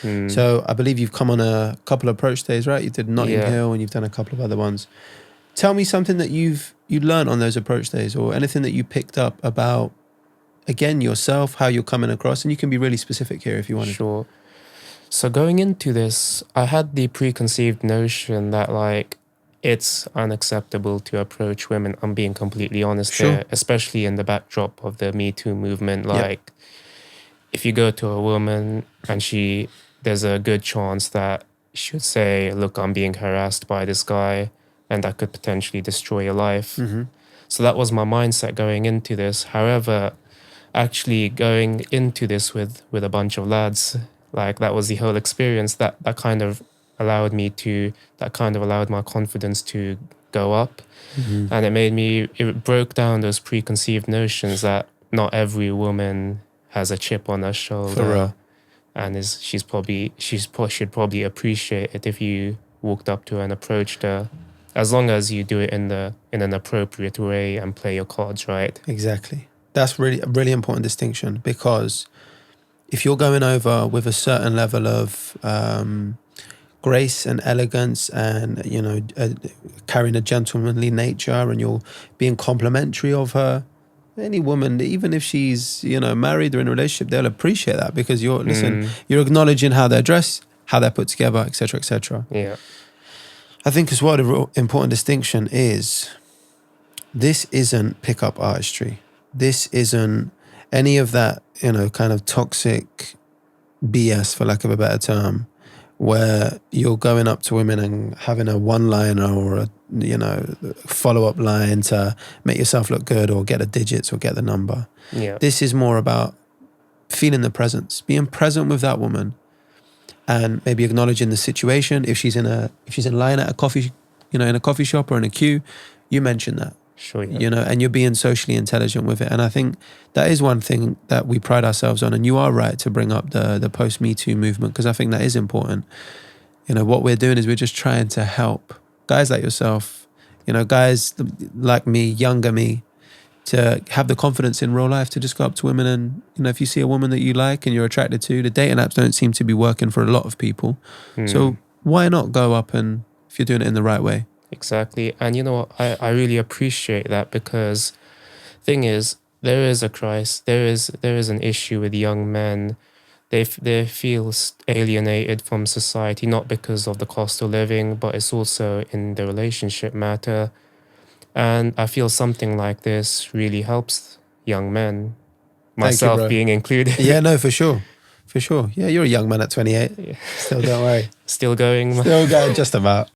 Mm. So I believe you've come on a couple of approach days, right? You did Notting Yeah. Hill and you've done a couple of other ones. Tell me something that you learned on those approach days, or anything that you picked up about, again, yourself, how you're coming across. And you can be really specific here if you wanted. Sure. So going into this, I had the preconceived notion that like it's unacceptable to approach women. I'm being completely honest Sure. there, especially in the backdrop of the Me Too movement. Yep. Like if you go to a woman and there's a good chance that she would say, look, I'm being harassed by this guy, and that could potentially destroy your life. Mm-hmm. So that was my mindset going into this. However, actually going into this with a bunch of lads, like that was the whole experience, that kind of allowed my confidence to go up. Mm-hmm. And it broke down those preconceived notions that not every woman has a chip on her shoulder. For real. And should probably appreciate it if you walked up to her and approached her, as long as you do it in an appropriate way and play your cards right. Exactly. That's really a really important distinction, because if you're going over with a certain level of grace and elegance and, carrying a gentlemanly nature, and you're being complimentary of her, any woman, even if she's, married or in a relationship, they'll appreciate that, because you're acknowledging how they're dressed, how they're put together, etc., etc. Yeah. I think as well, the real important distinction is this isn't pickup artistry. This isn't any of that, kind of toxic BS, for lack of a better term, where you're going up to women and having a one-liner or a, follow-up line to make yourself look good or get the digits or get the number. Yeah. This is more about feeling the presence, being present with that woman, and maybe acknowledging the situation. If she's in line at a coffee, in a coffee shop or in a queue, you mention that. Sure, yeah. And you're being socially intelligent with it. And I think that is one thing that we pride ourselves on. And you are right to bring up the post-Me Too movement, because I think that is important. What we're doing is we're just trying to help guys like yourself, guys like me, younger me, to have the confidence in real life to just go up to women and, if you see a woman that you like and you're attracted to, the dating apps don't seem to be working for a lot of people. So why not go up, and if you're doing it in the right way? Exactly. And I really appreciate that, because thing is, there is a crisis, there is an issue with young men. They feel alienated from society, not because of the cost of living, but it's also in the relationship matter. And I feel something like this really helps young men, myself being included. Yeah, no, for sure. For sure. Yeah, you're a young man at 28. Yeah. Still, don't worry. Still going. Still going, just about.